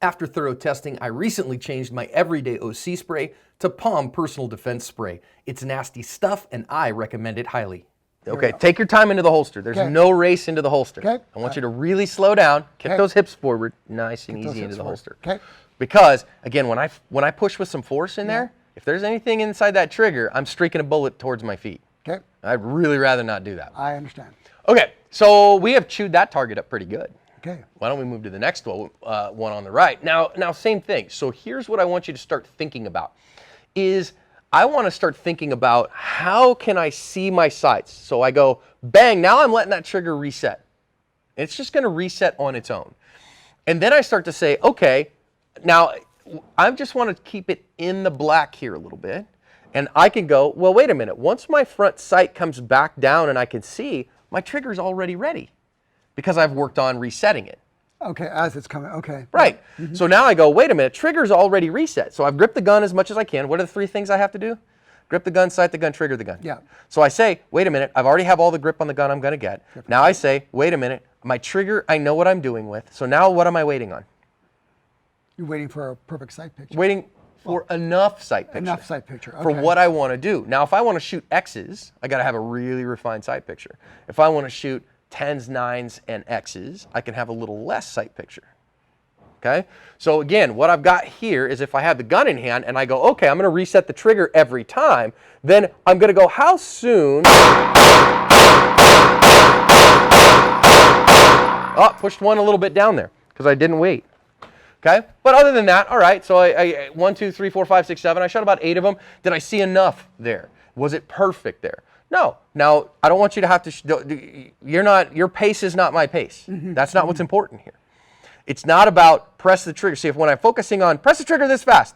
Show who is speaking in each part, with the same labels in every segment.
Speaker 1: After thorough testing, I recently changed my everyday OC spray to Palm Personal Defense Spray. It's nasty stuff, and I recommend it highly. Okay, take your time into the holster. There's no race into the holster.
Speaker 2: Okay.
Speaker 1: I want you to really slow down, kick those hips forward, nice and easy into the holster.
Speaker 2: Okay.
Speaker 1: Because, again, when I push with some force in there, if there's anything inside that trigger, I'm streaking a bullet towards my feet.
Speaker 2: Okay.
Speaker 1: I'd really rather not do that.
Speaker 2: I understand.
Speaker 1: Okay, so we have chewed that target up pretty good.
Speaker 2: Okay.
Speaker 1: Why don't we move to the next one on the right? Now, same thing. So here's what I want you to start thinking about is I want to start thinking about how can I see my sights? So I go, bang, now I'm letting that trigger reset. It's just going to reset on its own. And then I start to say, okay, now I just want to keep it in the black here a little bit. And I can go, well, wait a minute. Once my front sight comes back down and I can see, my trigger's already ready because I've worked on resetting it.
Speaker 2: Okay, as it's coming, okay.
Speaker 1: Right. So now I go, wait a minute, trigger's already reset. So I've gripped the gun as much as I can. What are the three things I have to do? Grip the gun, sight the gun, trigger the gun.
Speaker 2: Yeah.
Speaker 1: So I say, wait a minute, I've already have all the grip on the gun I'm going to get. Now I say, wait a minute, my trigger, I know what I'm doing with. So now what am I waiting on?
Speaker 2: You're waiting for a perfect sight picture.
Speaker 1: Waiting for enough sight picture.
Speaker 2: Enough sight picture, okay.
Speaker 1: For what I want to do. Now, if I want to shoot X's, I got to have a really refined sight picture. If I want to shoot 10s, 9s, and X's, I can have a little less sight picture. Okay? So again, what I've got here is if I have the gun in hand and I go, okay, I'm going to reset the trigger every time, then I'm going to go, how soon? Oh, pushed one a little bit down there because I didn't wait. Okay? But other than that, all right, so I 1, 2, 3, 4, 5, 6, 7, I shot about 8 of them. Did I see enough there? Was it perfect there? No. Now, I don't want you to have to, your pace is not my pace. That's not what's important here. It's not about press the trigger. See, if when I'm focusing on press the trigger this fast,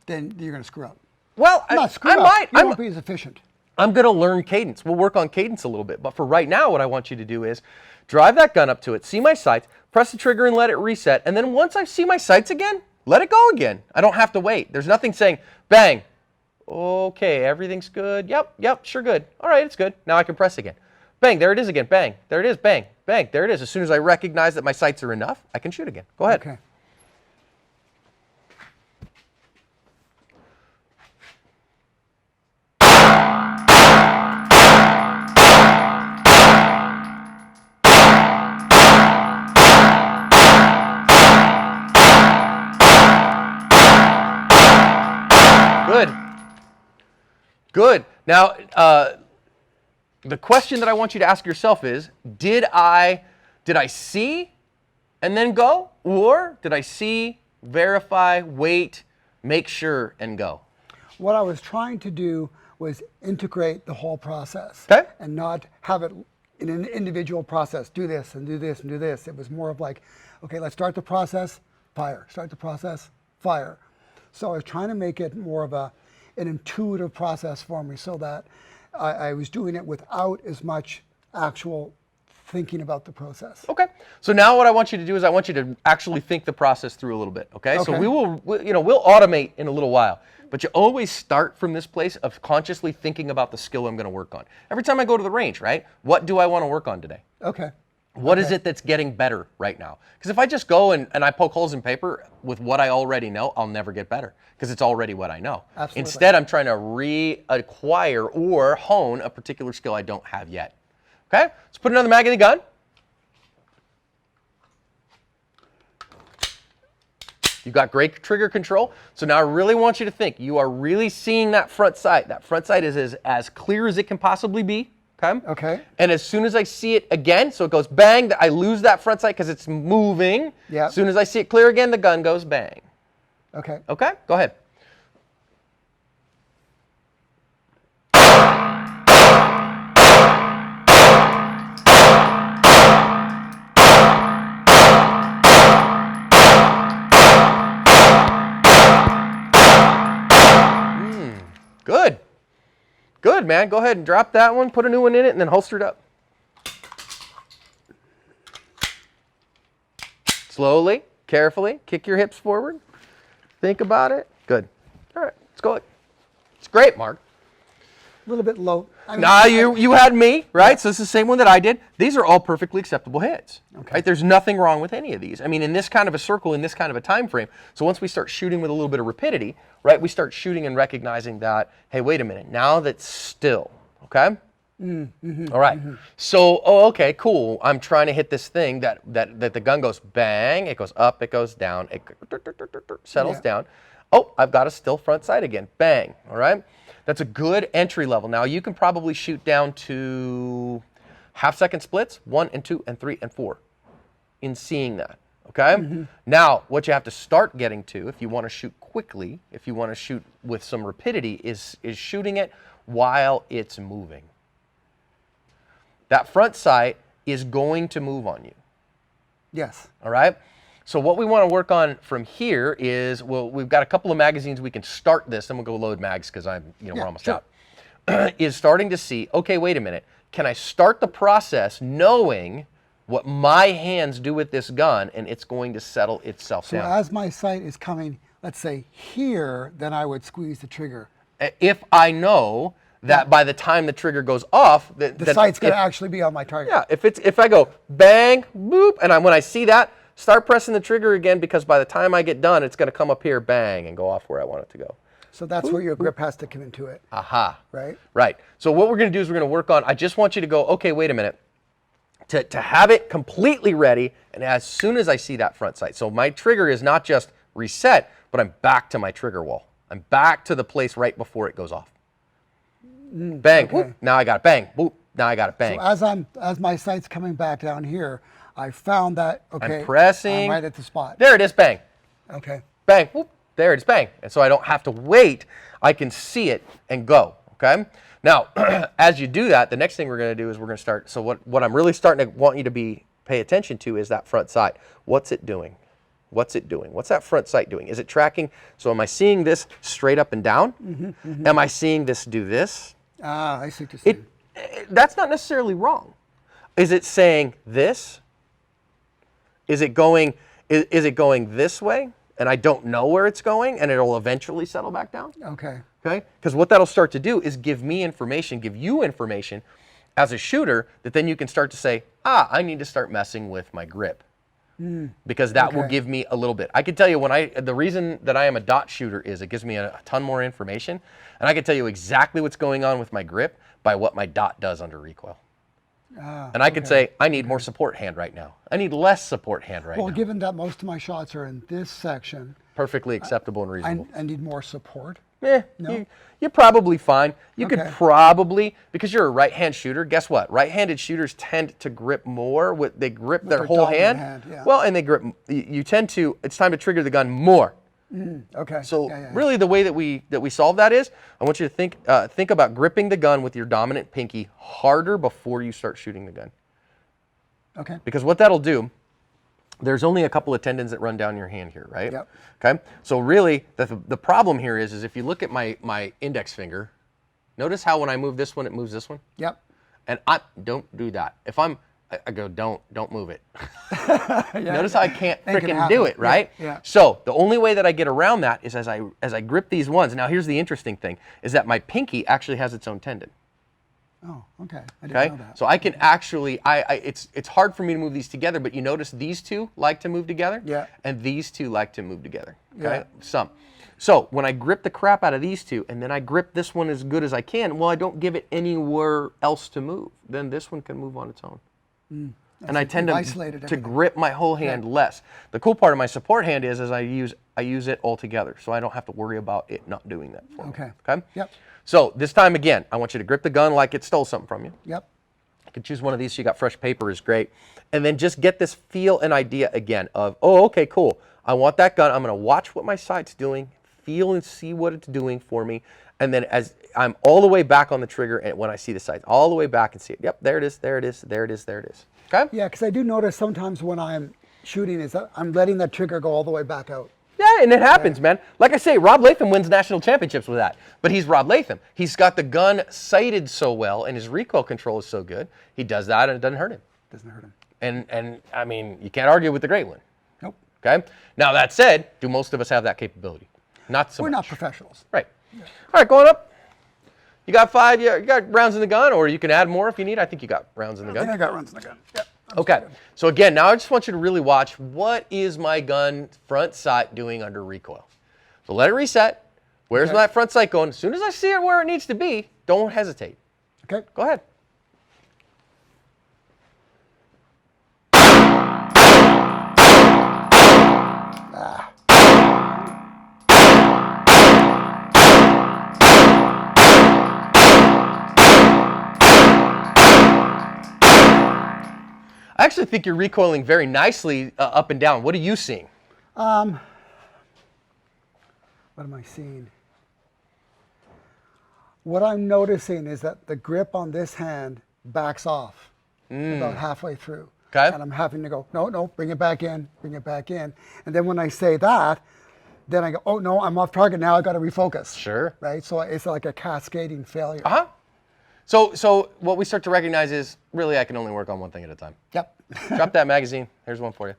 Speaker 2: then you're going to screw up.
Speaker 1: Well, I might.
Speaker 2: You won't be as efficient.
Speaker 1: I'm going to learn cadence. We'll work on cadence a little bit. But for right now, what I want you to do is drive that gun up to it, see my sights, press the trigger and let it reset. And then once I see my sights again, let it go again. I don't have to wait. There's nothing saying, bang. Okay, everything's good. Yep, sure good. All right, it's good. Now I can press again. Bang, there it is again. Bang, there it is. Bang, bang, there it is. As soon as I recognize that my sights are enough, I can shoot again. Go ahead.
Speaker 2: Okay.
Speaker 1: Good. Now, the question that I want you to ask yourself is, did I see and then go? Or did I see, verify, wait, make sure, and go?
Speaker 2: What I was trying to do was integrate the whole process.
Speaker 1: Okay.
Speaker 2: And not have it in an individual process. Do this and do this and do this. It was more of like, okay, let's start the process, fire. Start the process, fire. So I was trying to make it more of an intuitive process for me so that I was doing it without as much actual thinking about the process.
Speaker 1: Okay. So now what I want you to do is I want you to actually think the process through a little bit. Okay. So we'll automate in a little while, but you always start from this place of consciously thinking about the skill I'm going to work on. Every time I go to the range, right? What do I want to work on today?
Speaker 2: Okay.
Speaker 1: What is it that's getting better right now? Because if I just go and I poke holes in paper with what I already know, I'll never get better because it's already what I know.
Speaker 2: Absolutely.
Speaker 1: Instead, I'm trying to reacquire or hone a particular skill I don't have yet. Okay? Let's put another mag in the gun. You've got great trigger control. So now I really want you to think. You are really seeing that front sight. That front sight is as clear as it can possibly be. Okay?
Speaker 2: Okay.
Speaker 1: And as soon as I see it again, so it goes bang, I lose that front sight because it's moving.
Speaker 2: Yeah.
Speaker 1: As soon as I see it clear again, the gun goes bang.
Speaker 2: Okay.
Speaker 1: Okay? Go ahead. Good. Good, man. Go ahead and drop that one, put a new one in it, and then holster it up. Slowly, carefully, kick your hips forward. Think about it. Good. All right, let's go. It's great, Mark.
Speaker 2: little bit low. I mean,
Speaker 1: Nah, you had me, right? So it's the same one that I did. These are all perfectly acceptable hits.
Speaker 2: Okay.
Speaker 1: Right? There's nothing wrong with any of these. I mean, in this kind of a circle, in this kind of a time frame. So once we start shooting with a little bit of rapidity, right? We start shooting and recognizing that, hey, wait a minute. Now that's still, okay? All right. So, okay, cool. I'm trying to hit this thing that the gun goes bang. It goes up. It goes down. It settles down. Oh, I've got a still front sight again. Bang. All right. That's a good entry level. Now you can probably shoot down to half-second splits, 1 and 2 and 3 and 4 in seeing that. Okay. Now, what you have to start getting to, if you want to shoot quickly, if you want to shoot with some rapidity, is shooting it while it's moving. That front sight is going to move on you.
Speaker 2: Yes.
Speaker 1: All right. So what we want to work on from here is, well, we've got a couple of magazines we can start this, and we'll go load mags because we're almost out. Is starting to see, okay, wait a minute. Can I start the process knowing what my hands do with this gun, and it's going to settle itself down?
Speaker 2: So as my sight is coming, let's say here, then I would squeeze the trigger.
Speaker 1: If I know that by the time the trigger goes off,
Speaker 2: The sight's going to actually be on my target.
Speaker 1: Yeah, if I go bang, boop, and when I see that, start pressing the trigger again, because by the time I get done, it's going to come up here, bang, and go off where I want it to go.
Speaker 2: So that's where your grip has to come into it.
Speaker 1: Aha.
Speaker 2: Right?
Speaker 1: Right. So what we're going to do is we're going to work on, I just want you to go, okay, wait a minute. To have it completely ready, and as soon as I see that front sight. So my trigger is not just reset, but I'm back to my trigger wall. I'm back to the place right before it goes off. Bang,
Speaker 2: okay.
Speaker 1: whoop, now I got it, bang, boop, now I got it, bang.
Speaker 2: So as my sight's coming back down here, I found that, okay,
Speaker 1: I'm pressing.
Speaker 2: I'm right at the spot.
Speaker 1: There it is, bang.
Speaker 2: Okay.
Speaker 1: Bang, whoop, there it is, bang. And so I don't have to wait, I can see it and go, okay? Now, as you do that, the next thing we're gonna do is we're gonna start, so what I'm really starting to want you to pay attention to is that front sight. What's it doing? What's it doing? What's that front sight doing? Is it tracking? So am I seeing this straight up and down? Am I seeing this do this?
Speaker 2: Ah, I see what you're saying.
Speaker 1: That's not necessarily wrong. Is it saying this? Is it going this way, and I don't know where it's going, and it'll eventually settle back down?
Speaker 2: Okay.
Speaker 1: Okay? Because what that'll start to do is give me information, give you information as a shooter that then you can start to say, I need to start messing with my grip. Because that will give me a little bit. I can tell you the reason that I am a dot shooter is it gives me a ton more information, and I can tell you exactly what's going on with my grip by what my dot does under recoil. And I could say, I need more support hand right now. I need less support hand right now.
Speaker 2: Well, given that most of my shots are in this section,
Speaker 1: Perfectly acceptable and reasonable.
Speaker 2: I need more support.
Speaker 1: No? You're probably fine. You could
Speaker 2: Okay.
Speaker 1: probably, because you're a right-hand shooter, guess what? Right-handed shooters tend to grip more. They grip their
Speaker 2: their
Speaker 1: whole
Speaker 2: dominant
Speaker 1: hand.
Speaker 2: hand, yeah.
Speaker 1: Well, and they grip, you tend to, it's time to trigger the gun more.
Speaker 2: Okay.
Speaker 1: So
Speaker 2: Yeah.
Speaker 1: really the way that we solve that is, I want you to think about gripping the gun with your dominant pinky harder before you start shooting the gun.
Speaker 2: Okay.
Speaker 1: Because what that'll do, there's only a couple of tendons that run down your hand here, right?
Speaker 2: Yep.
Speaker 1: Okay. So really, the problem here is if you look at my index finger, notice how when I move this one, it moves this one.
Speaker 2: Yep.
Speaker 1: And I don't do that. If I go, don't move it. Notice how I can't
Speaker 2: Ain't gonna
Speaker 1: freaking do
Speaker 2: happen.
Speaker 1: it, right?
Speaker 2: Yeah.
Speaker 1: So the only way that I get around that is as I grip these ones. Now here's the interesting thing: is that my pinky actually has its own tendon.
Speaker 2: Oh, okay. I didn't
Speaker 1: Okay,
Speaker 2: know that.
Speaker 1: so I can actually, it's hard for me to move these together, but you notice these two like to move together,
Speaker 2: Yeah.
Speaker 1: and these two like to move together. Okay,
Speaker 2: Yeah.
Speaker 1: some. So when I grip the crap out of these two, and then I grip this one as good as I can, well, I don't give it anywhere else to move. Then this one can move on its own. And I tend
Speaker 2: you've isolated
Speaker 1: to
Speaker 2: everything.
Speaker 1: grip my whole hand less. The cool part of my support hand is I use it all together, so I don't have to worry about it not doing that for me.
Speaker 2: Okay.
Speaker 1: Okay.
Speaker 2: Yep.
Speaker 1: So this time again, I want you to grip the gun like it stole something from you.
Speaker 2: Yep.
Speaker 1: You can choose one of these so you got fresh paper is great. And then just get this feel and idea again of, oh, okay, cool. I want that gun. I'm going to watch what my sight's doing, feel and see what it's doing for me. And then as I'm all the way back on the trigger, and when I see the sight, all the way back and see it. Yep, there it is, there it is, there it is, there it is. Okay?
Speaker 2: Yeah, because I do notice sometimes when I'm shooting is that I'm letting that trigger go all the way back out.
Speaker 1: Yeah, and it happens, man. Like I say, Rob Latham wins national championships with that. But he's Rob Latham. He's got the gun sighted so well, and his recoil control is so good. He does that, and it doesn't hurt him.
Speaker 2: Doesn't hurt him.
Speaker 1: And I mean, you can't argue with the great one.
Speaker 2: Nope.
Speaker 1: Okay? Now, that said, do most of us have that capability? Not so
Speaker 2: We're
Speaker 1: much.
Speaker 2: not professionals.
Speaker 1: Right. All right, going up. You got 5, you got rounds in the gun, or you can add more if you need. I think you got rounds in the
Speaker 2: I
Speaker 1: gun.
Speaker 2: think I got rounds in the gun. Yep.
Speaker 1: Okay, so again, now I just want you to really watch, what is my gun front sight doing under recoil? So let it reset. Where's that front sight going? As soon as I see it where it needs to be, don't hesitate.
Speaker 2: Okay.
Speaker 1: Go ahead. I actually think you're recoiling very nicely up and down. What are you seeing?
Speaker 2: What am I seeing? What I'm noticing is that the grip on this hand backs off about halfway through.
Speaker 1: Okay.
Speaker 2: And I'm having to go, no, bring it back in, bring it back in. And then when I say that, then I go, oh no, I'm off target now, I got to refocus.
Speaker 1: Sure.
Speaker 2: Right? So it's like a cascading failure.
Speaker 1: Uh-huh. So what we start to recognize is, really, I can only work on one thing at a time.
Speaker 2: Yep.
Speaker 1: Drop that magazine. Here's one for you.